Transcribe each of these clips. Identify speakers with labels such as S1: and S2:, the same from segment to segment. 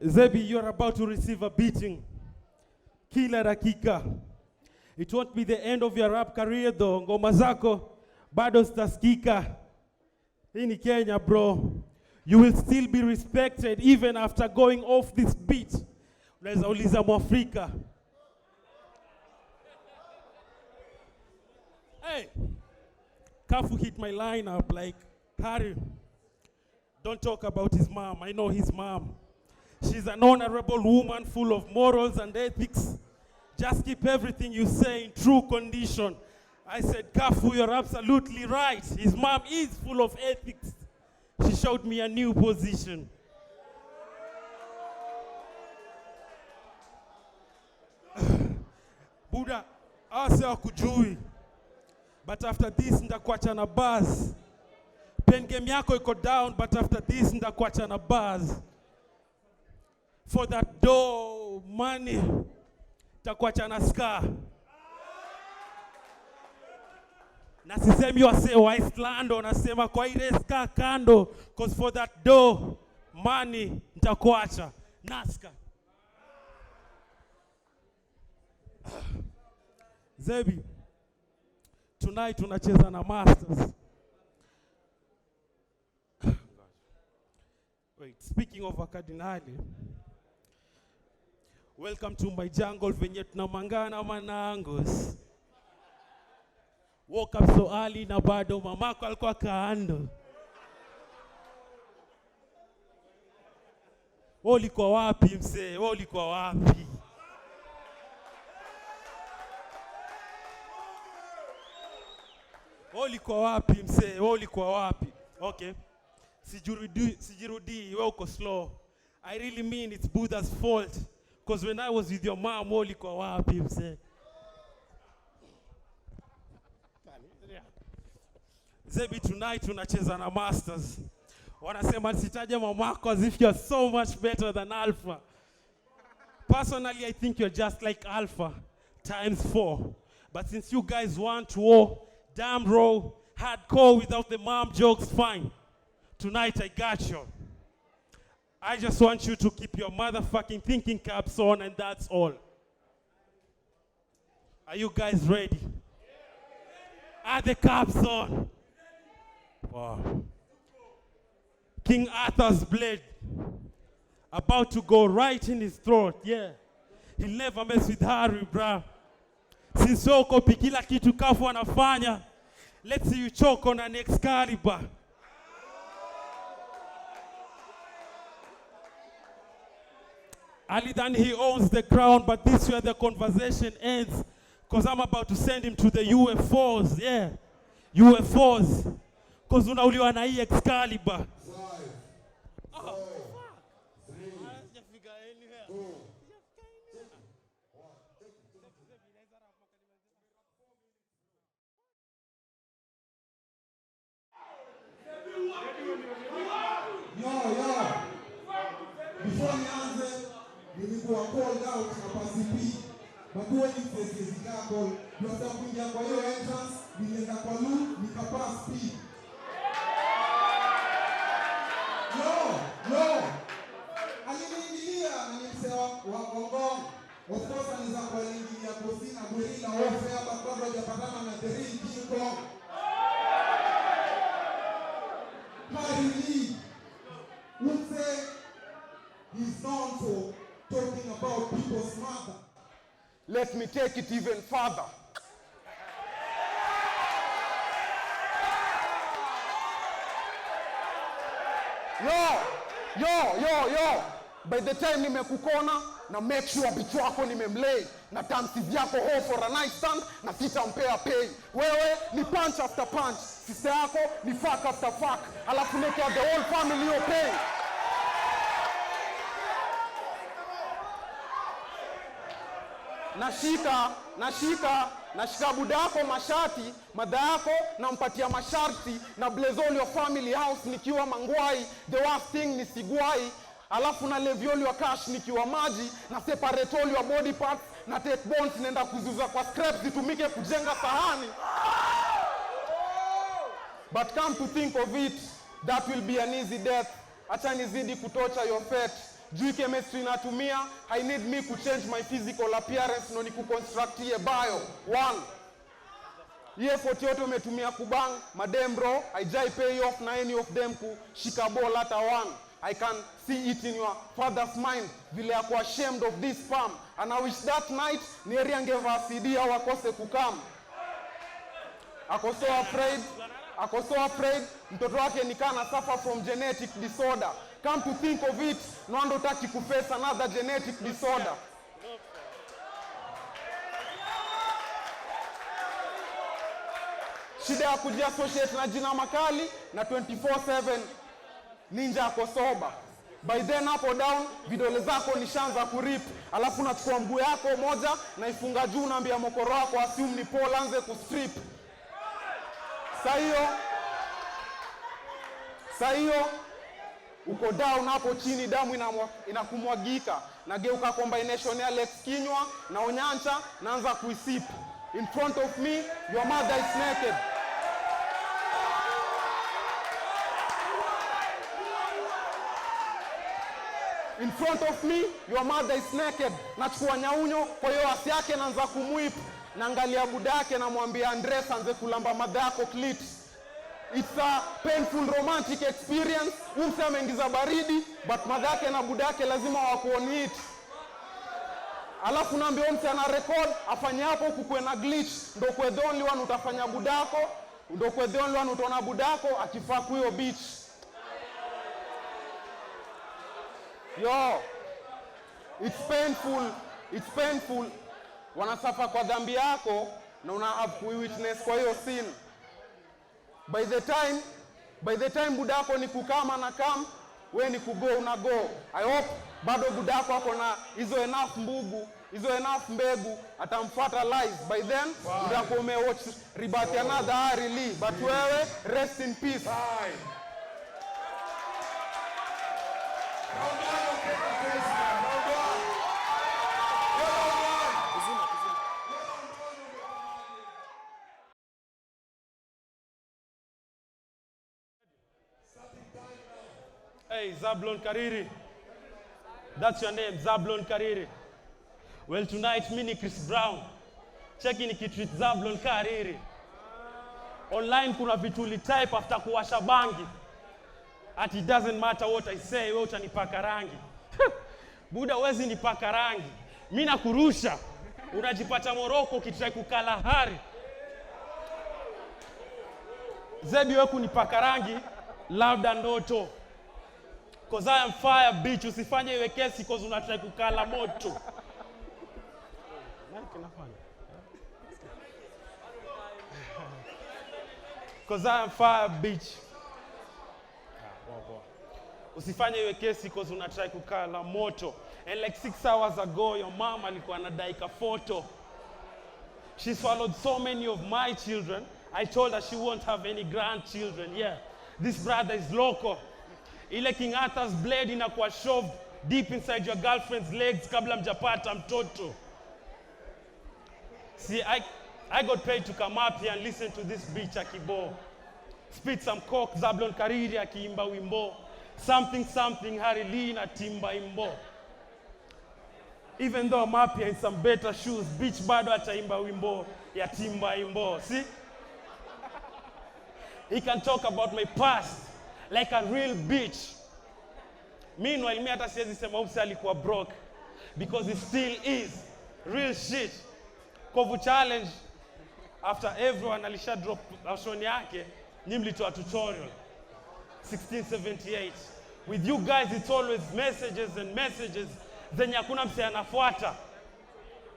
S1: Zebi, you're about to receive a beating. Kila dakika. It won't be the end of your rap career though. Ngoma zako bado zitasikika. Hii ni Kenya, bro. You will still be respected even after going off this beat. Unaweza uliza Mwafrika. Hey, Kafu hit my line up like, Harry, don't talk about his mom. I know his mom. She's an honorable woman full of morals and ethics. Just keep everything you say in true condition. I said, Kafu, you're absolutely right. His mom is full of ethics. She showed me a new position. Buddha, ase wakujui. But after this, ndakuacha na buzz. Pen game yako iko down, but after this, ndakuacha na buzz. For that dough, money, takuacha na scar. Na sisemi wase wa Islando, nasema kwa ile scar kando. Cause for that dough, money, nitakuacha na scar. Zebi, tonight tunacheza na Masters. Wait, speaking of a Cardinali, welcome to my jungle venye tunamangana manangos. Woke up so early na bado mamako alikuwa kaando. Ulikuwa wapi msee? Ulikuwa wapi? Ulikuwa wapi msee? Ulikuwa wapi? Okay. Sijirudi, wewe uko slow. I really mean it's Buddha's fault. Because when I was with your mom, ulikuwa wapi msee? Zebi, tonight tunacheza na Masters. Wanasema sitaje mamako as if you're so much better than Alpha. Personally, I think you're just like Alpha times 4. But since you guys want war, damn raw, hardcore without the mom jokes, fine. Tonight I got you. I just want you to keep your motherfucking thinking caps on and that's all. Are you guys ready? Are the caps on? Wow. King Arthur's blade about to go right in his throat. Yeah. He'll never mess with Harry, bruh. Since uko kila kitu Kafu anafanya, let's see you choke on an Excalibur. Ali than he owns the crown, but this is where the conversation ends. Because I'm about to send him to the UFOs, yeah. UFOs. Because unauliwa na hii Excalibur.
S2: Before nianze, nilikuwa called out na Pasipi. Makuwa ni sisi call. Ndio kuingia kwa hiyo entrance, nilienda kwa loop, nikapass speed. No. Aliniingilia na nimsema wa Gongong. Of course aliza kwa aliingilia Kosina, Gorilla, Warfare, bado hajapatana na The Real King Kong. Harry would say he's known for talking about people's mother. Let me take it even further. Yo. By the time nimekukona, na make sure bichu wako nimemlay. Na tansi vyako ho for a night stand, na sitampea pay. Wewe ni punch after punch. Sister yako ni fuck after fuck. Alafu make the whole family okay. Nashika budako mashati, madha yako nampatia masharti, na blezoli wa family house nikiwa Mangwai, the worst thing ni Sigwai, alafu na levioli wa cash nikiwa Maji, na separatoli wa body parts, na take bones nenda kuzuza kwa scraps zitumike kujenga sahani. But come to think of it, that will be an easy death. Acha nizidi kutocha your fate. Juu chemistry natumia, I need me to change my physical appearance no ni kuconstruct ye bio. 1. Ye 40 yote umetumia kubang, madem bro, haijai pay off na any of them kushika ball hata 1. I can see it in your father's mind, vile ako ashamed of this sperm. And I wish that night, Neri angeva CD au akose kukam. Ako so afraid, mtoto wake nikana suffer from genetic disorder. Come to think of it, no ando taki kuface another genetic disorder. Shida ya kujiassociate na jina makali na 24/7 ninja ako soba. By then up or down, vidole zako nishaanza kurip. Alafu nachukua mguu yako moja na ifunga juu naambia mokoro wako assume ni Paul anze kustrip. Saa hiyo uko down hapo chini, damu inakumwagika. Nageuka combination ya Lex kinywa na onyancha naanza kuisip. In front of me, your mother is naked. In front of me, your mother is naked. Nachukua nyaunyo kwa hiyo asi yake naanza kumwip. Naangalia budake na mwambia Andres anze kulamba mother yako clit. It's a painful romantic experience. Umse ameingiza baridi, but mother yake na budake lazima wakuoni it. Alafu naambia umse ana record, afanye hapo kukue na glitch. Ndo kwe the only one utafanya budako, ndo kwe the only one utaona budako akifaa kwa hiyo beach. Yo, it's painful. Wanasafa kwa dhambi yako na una have witness kwa hiyo scene. By the time budako ni kukama na kam, we ni kugo una go. I hope bado budako ako na hizo enough mbegu atamfuata live. By then budako umewatch Ribati another Harry Lee, but wewe rest in peace. Bye.
S1: Hey, Zablon Kariri. That's your name, Zablon Kariri. Well, tonight, me ni Chris Brown. Cheki nikitreat Zablon Kariri. Online kuna vituli type after kuwasha bangi. At it doesn't matter what I say, wewe utanipaka rangi. Buda wezi nipaka rangi. Mimi nakurusha. Unajipata Morocco ukitrai kukala hari. Zebi wewe kunipaka rangi, labda ndoto. Cause I am fire bitch, usifanye iwe kesi cause unataka kukala moto. Cause I am fire bitch. Usifanye iwe kesi cause unataka kukala moto. And like 6 hours ago your mom alikuwa anadai ka photo. She swallowed so many of my children. I told her she won't have any grandchildren. Yeah. This brother is local. Ile King Arthur's blade inakuwa shoved deep inside your girlfriend's legs kabla mjapata mtoto. See, I got paid to come up here and listen to this bitch akibo. Spit some coke, Zablon Kariri akiimba wimbo. Something Harry Lee na timba imbo. Even though I'm up here in some better shoes, bitch bado ataimba wimbo ya timba imbo. See? He can talk about my past like a real bitch. Meanwhile, me hata siwezi sema umse alikuwa broke because he still is. Real shit. Kovu challenge after everyone alisha drop version yake, nimlitoa tutorial 1678. With you guys it's always messages and messages zenye hakuna mse anafuata.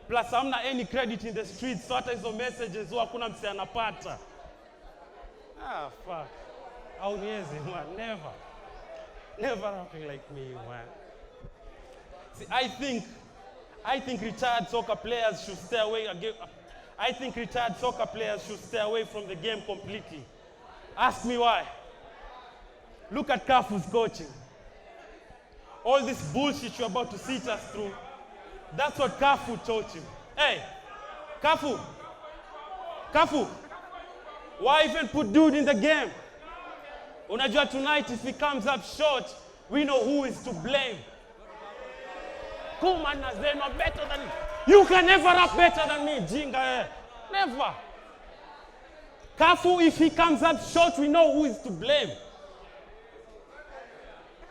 S1: Plus hamna any credit in the streets, so hata hizo messages huwa hakuna mse anapata. Ah, fuck. Auniezi, man. Never rapping like me, man. See, I think retired soccer players should stay away again. I think retired soccer players should stay away from the game completely. Ask me why. Look at Kafu's coaching. All this bullshit you're about to sit us through, that's what Kafu taught him. Hey, Kafu, why even put dude in the game? Unajua tonight if he comes up short, we know who is to blame. Kuma na Zeno are better than you. You can never rap better than me, Jinga. Never. Kafu, if he comes up short, we know who is to blame.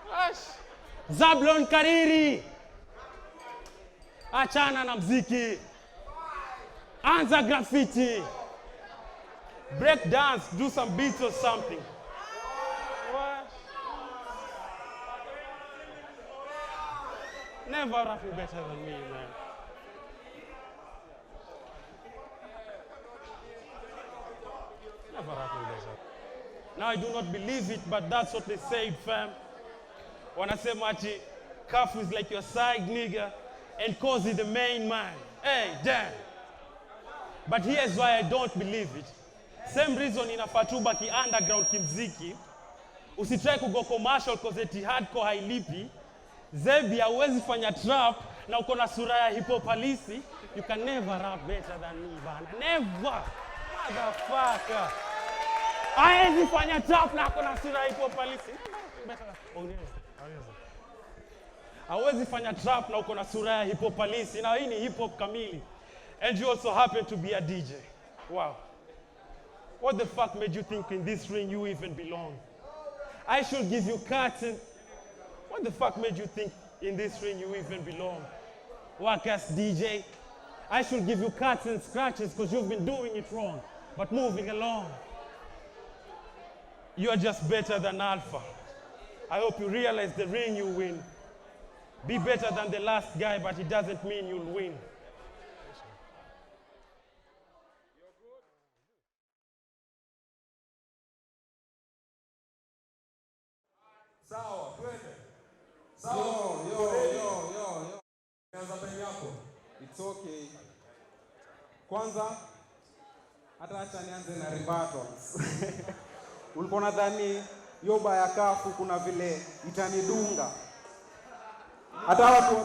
S1: Gosh. Zablon Kariri. Achana na mziki. Anza graffiti. Break dance, do some beats or something. What? Never rapping better than me, man. Never rapping better. Now I do not believe it, but that's what they said, fam. When I say Machi, Kafu is like your side nigga, and Kozi the main man. Hey, damn. But here's why I don't believe it. Same reason inafaa tu baki underground kimziki. Usitry kugo commercial cause eti hardcore hailipi. Zebi hawezi fanya trap na uko na sura ya hip hop halisi. You can never rap better than me, bana. Never. Motherfucker. Hawezi fanya trap na uko na sura ya hip hop halisi. Hawezi fanya trap na uko na sura ya hip hop halisi. Na hii ni hip hop kamili. And you also happen to be a DJ. Wow. What the fuck made you think in this ring you even belong? I should give you curtain. What the fuck made you think in this ring you even belong? Whack-ass DJ. I should give you cuts and scratches because you've been doing it wrong. But moving along. You are just better than Alpha. I hope you realize the ring you win. Be better than the last guy, but it doesn't mean you'll win.
S3: Sawa, twende. Sawa. Yo. Nianza time yako.
S2: It's okay. Kwanza hata acha nianze na rebuttals. Ulikuwa nadhani yoba ya Kafu kuna vile itanidunga. Hata watu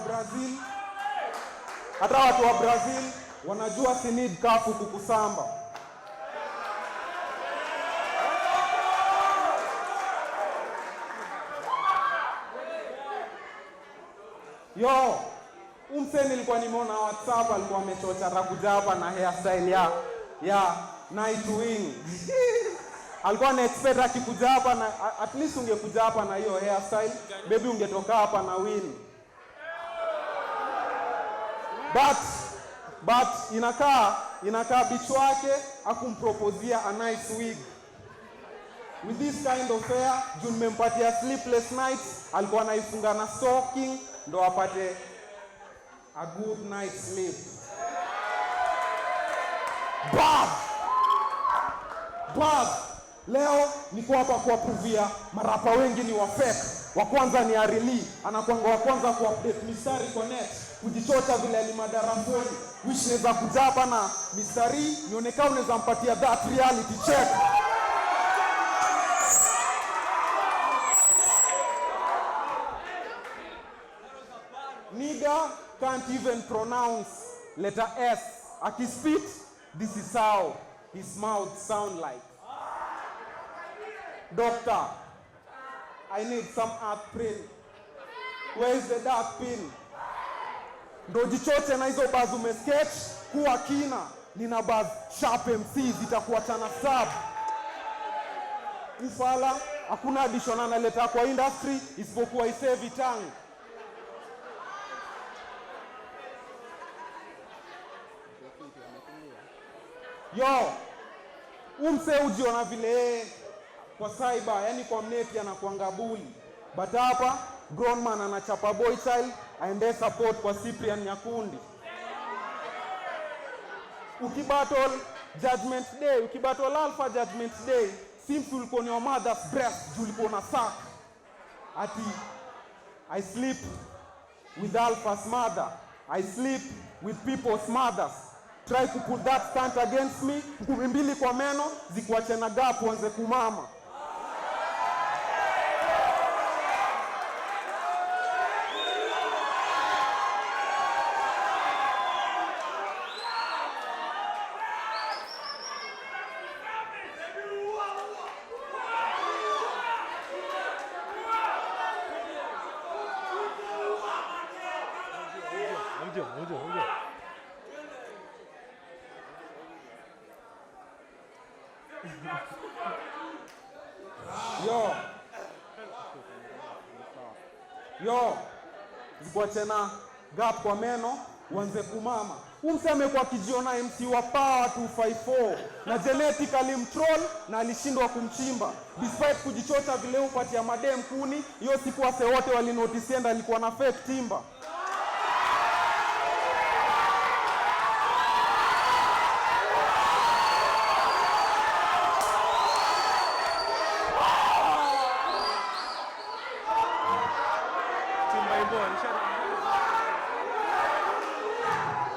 S2: wa Brazil wanajua si need Kafu kukusamba. Yo, umse nilikuwa nimeona WhatsApp alikuwa amechocha rakuja hapa na hairstyle ya night wing. Alikuwa na expect akikuja hapa na at least ungekuja hapa na hiyo hairstyle, baby ungetoka hapa na win. But inakaa bicho wake akumpropozia a nice wig. With this kind of hair, juu nimempatia sleepless nights, alikuwa anaifunga na stocking ndo apate a good night sleep. Bob! Leo niko hapa kuwaprovia marapa wengi ni wa fake. Wa kwanza ni Arili, anakuanga wa kwanza kuupdate mistari connect, kujichocha vile alimadarafoni. Wish neza kuja hapa na mistari, nionekana unaweza mpatia that reality check. Nigga can't even pronounce letter S. Akispit, this is how his mouth sound like. Doctor, I need some aspirin. Where is the dark pin? Ndo jichoche na hizo buzz umesketch kuwa kina. Nina buzz sharp MC zitakuwa chana sub. Ufala, hakuna addition analeta kwa industry isipokuwa isave tongue. Yo, umse ujiona vile kwa cyber, yani kwa mneti anakuanga bully. But hapa, grown man anachapa boy child, aende support kwa Cyprian Nyakundi. Ukibattle Judgment Day, ukibattle Alpha Judgment Day, seems ulikuwa on your mother's breast, ulikuwa na sack. Ati, I sleep with Alpha's mother. I sleep with people's mothers. Try to put that stunt against me, kumimbili kwa meno, zikuache na gap uanze kumama. Yo, zikuwa tena gap kwa meno, uanze kumama. Umseme kwa kijiona MC wa Power 254 na genetically mtroll na alishindwa kumchimba. Despite kujichocha vile upatia madem kuni, hiyo siku wase wote walinotisienda alikuwa na fake timba.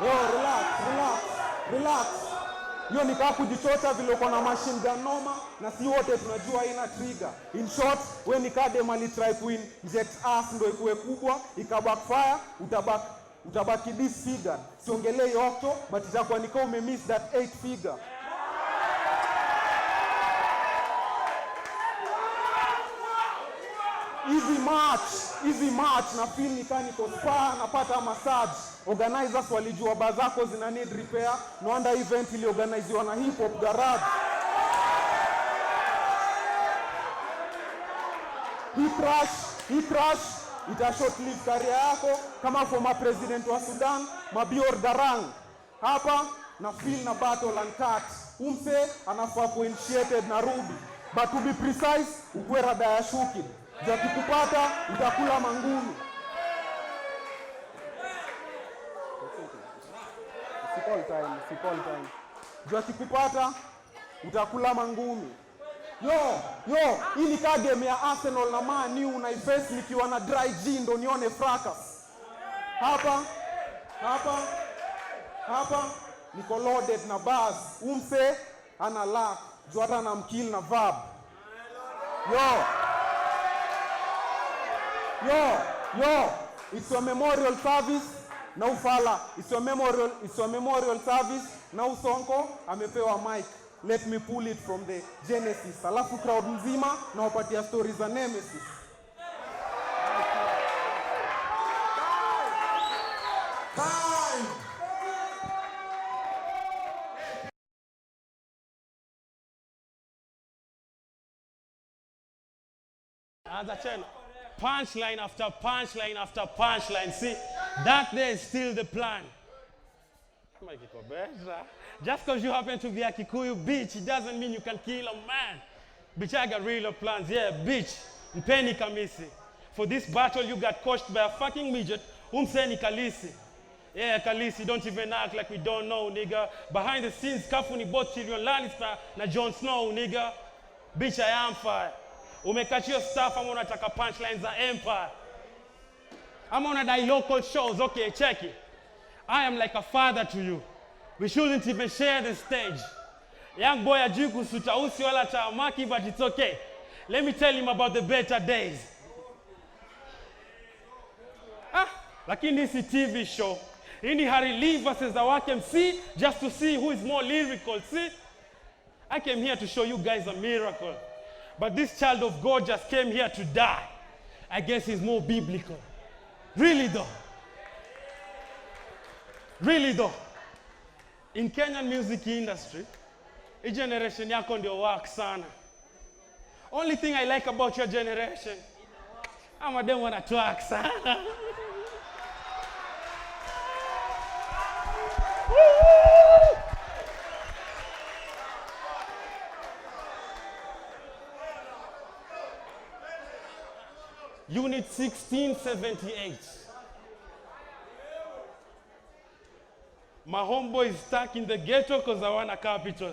S2: Yo, relax. Yo nikaa kujichocha vile uko na machine gun noma na si wote tunajua haina trigger. In short, we nikaa dem alitry inject ass ndo ikuwe kubwa, ikabackfire, utabaki disfigured. Siongelei octo, but itakuwa nikaa umemiss that 8 figure. Easy march na feel nikaa niko spa napata massage. Organizers walijua baa zako zina need repair. No wonder event iliorganiziwa na Hip Hop Garage. Hii crash ita short live career yako kama former president wa Sudan Mabior Garang. Hapa na feel na battle and cut. Umse anafaa initiated na Ruby. But to be precise, ukwe rada ya shuki. Jua kikupata, utakula mangumi. Sipol time. Jua kikupata, utakula mangumi. Yo, hii ni ka game ya Arsenal na Man U unaiface nikiwa na dry G ndo nione fracas. Hapa, niko loaded na bars. Umse, ana luck. Jua hata na mkill na verb. Yo, it's a memorial service na ufala. It's a memorial service na Usonko amepewa mic. Let me pull it from the Genesis. Alafu crowd mzima na wapatia stories za Nemesis.
S3: Time.
S1: Anza tena. Punchline after punchline after punchline. See, that there is still the plan. Just because you happen to be a Kikuyu bitch, it doesn't mean you can kill a man. Bitch, I got real plans. Yeah, bitch. Mpeni kamisi. For this battle, you got coached by a fucking midget. Umseni Kalisi. Yeah, Kalisi, don't even act like we don't know, nigga. Behind the scenes, Kafuni bought Tyrion Lannister na Jon Snow, nigga. Bitch, I am fire. Umekati your stuff, I'm gonna take a punchlines of Empire. I'm gonna die local shows. Okay, check it. I am like a father to you. We shouldn't even share the stage. Young boy ajuku sutausi wala taamaki, but it's okay. Let me tell him about the better days. Lakini this is TV show. Ini Harry Lee versus the Awake MC just to see who is more lyrical. See? I came here to show you guys a miracle. But this child of God just came here to die. I guess he's more biblical. Really though. In Kenyan music industry, hii generation yako ndio work sana. Only thing I like about your generation, ama dem wana twerk sana. Unit 1678. My homeboy is stuck in the ghetto because I want a capital.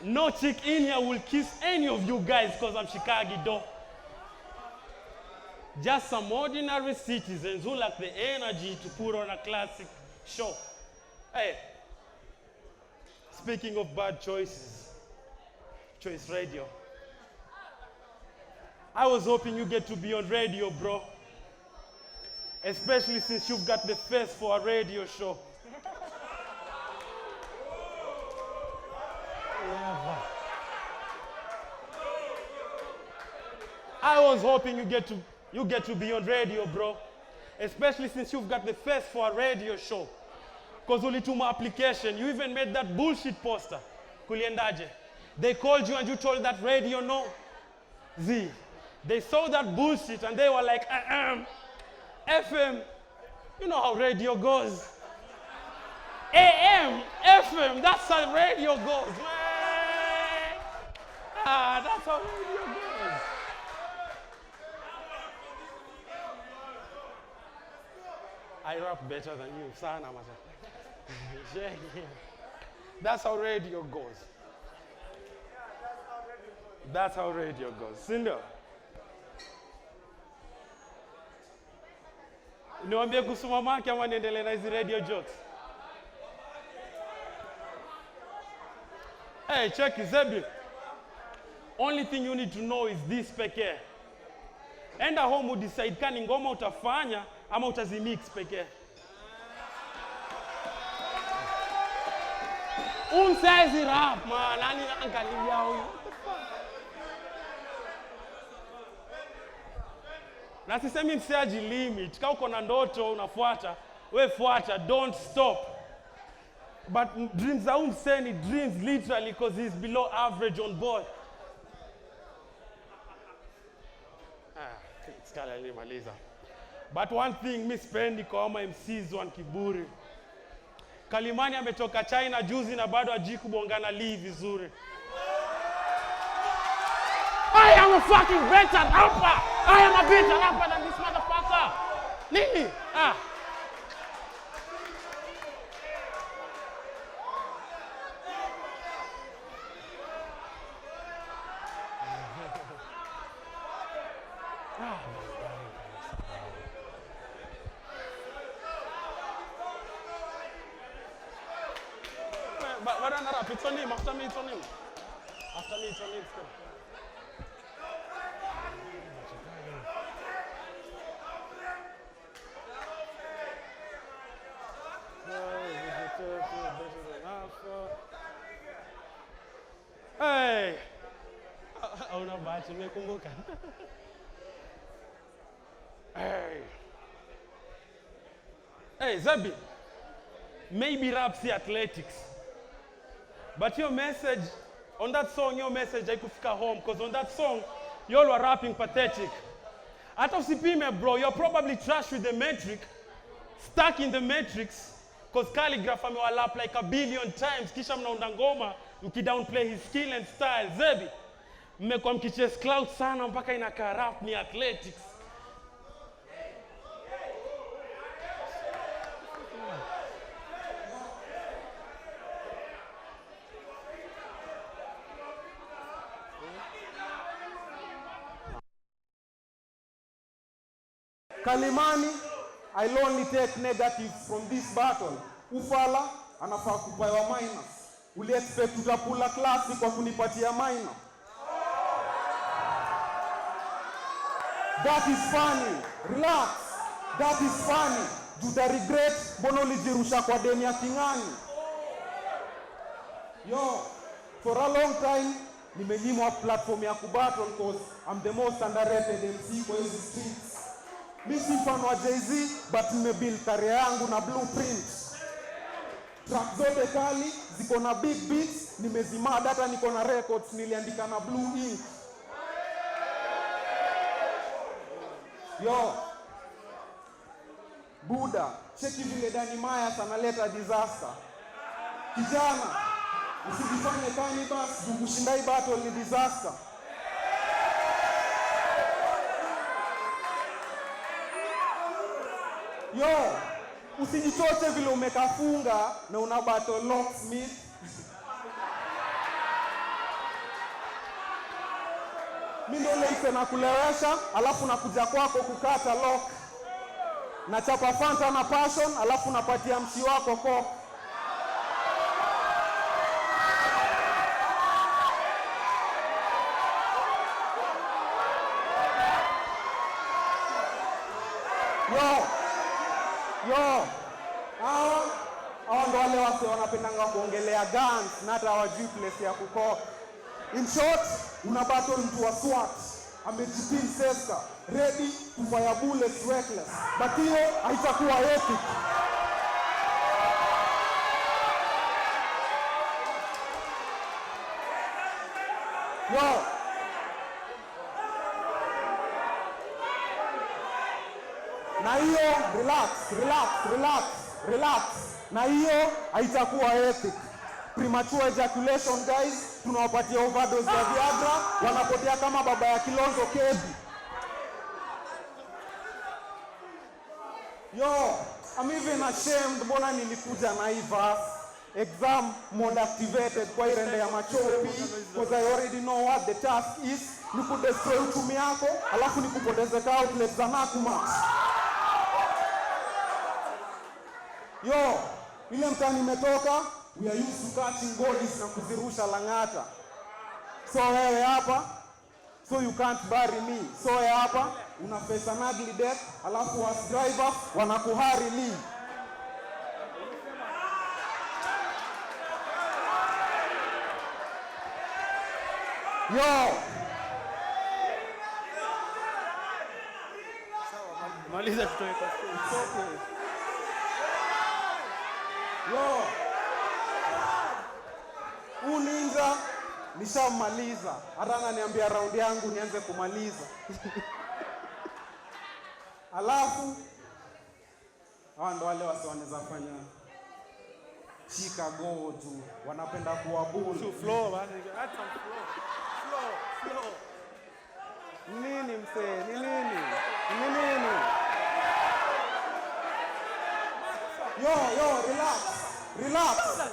S1: No chick in here will kiss any of you guys because I'm Chicago. Just some ordinary citizens who lack the energy to put on a classic show. Hey, speaking of bad choices, Choice Radio. I was hoping you get to be on radio, bro. Especially since you've got the face for a radio show. I was hoping you get to be on radio, bro. especially since you've got the face for a radio show. Because ulituma application, you even made that bullshit poster. Kuliendaje. They called you and you told that radio no. Z. They saw that bullshit and they were like, FM. You know how radio goes. AM, FM, that's how radio goes, man. That's how radio goes. I rap better than you, sana masa. That's how radio goes. That's how radio goes. Sindo. Niambie kusoma maki ama niendelee na hizi radio jokes. Hey, check it, Zebi. Only thing you need to know is this pekee. Enda home decide kani ngoma utafanya ama utazimix pekee. Unsays rap, man. Nani angalia huyu? Na sisemi msiaji limit. Kama uko na ndoto unafuata, we fuata, don't stop. But dreams are umseni dreams literally because he's below average on board. Skala nilimaliza. But one thing mi spendi kwa ama MCs wan kiburi. Kalimani ametoka China juzi na bado hajui kubongana Lee vizuri. I am a fucking better rapper. I am a better rapper than this motherfucker. Nini? But I'm not, it's on him. After me, it's on him. After me, it's on him. Hey! Oh no, bachi nimekumbuka. Hey! Hey, Zabi. Maybe rap si athletics. But your message, on that song, your message, I could fika home. Because on that song, you all were rapping pathetic. Out of CPM, bro, you're probably trash with the metric. Stuck in the matrix. Because Calligraph amewalap like 1 billion times. Kisha mnaunda ngoma, mkidownplay his skill and style. Zebi, mmekuwa mkichase cloud sana mpaka inakaa rap ni athletics.
S2: Kalimani, I'll only take negative from this battle. Ufala, anafaa kupewa minus. Uli expect utapula klasi kwa kunipatia minor. That is funny. Relax. That is funny. Juta regret, bono lijirusha kwa deni ya King'ani. Yo, for a long time, nimenyimwa platform ya kubattle because I'm the most underrated MC kwa hizi streets. Mi si fan wa Jay-Z, but nimebuild career yangu na blueprint. Track zote kali, ziko na big beats, nimezimada hata niko na records, niliandika na blue ink. Yo, Buda, cheki vile Danny Myers analeta disaster. Kijana, usijifanye kani basi, kushinda hii battle ni disaster. Yo, usijichoche vile umekafunga na una battle locksmith. Mimi ndio leise na kulewesha, alafu nakuja kwako kukata lock. Na chapa Fanta na passion, alafu napatia msi wako coke. Yo, hao ndo wale wase wanapendanga kuongelea guns na hata hawajui place ya kukoka. In short, una battle mtu wa SWAT amejipin Seska, ready to fire bullets reckless. But hiyo haitakuwa ethic. Yo. Na hiyo relax. Na hiyo haitakuwa ethic. Premature ejaculation guys, tunawapatia overdose ya Viagra, wanapotea kama baba ya Kilonzo Kebi. Yo, I'm even ashamed mbona nilikuja na hii verse. Exam mode activated kwa irende ya machopi, because I already know what the task is. Ni kudestroy uchumi yako, alafu ni kupoteze ka outlet za Nakumax. Yo, ile mtani imetoka, we are used to catching bodies na kuzirusha Lang'ata. So wewe hapa, so you can't bury me. So wewe hapa, una face an ugly death, alafu as driver, wanakuhari li. Yo!
S1: Maliza tutoe kwa stage.
S2: Yo! Ninja nishamaliza. Hata ananiambia round yangu nianze kumaliza. Alafu hawa ndo wale wasi wanaweza fanya Chicago tu. Wanapenda kuwabulu.
S1: Flow bana. Add some flow. Flow.
S2: Nini msee? Ni nini? Yo,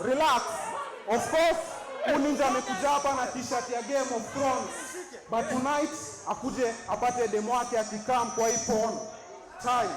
S2: relax. Of course, Ninja amekuja hapa na t-shirt ya Game of Thrones. But tonight, akuje apate demo wake akikam kwa hii porn. Time.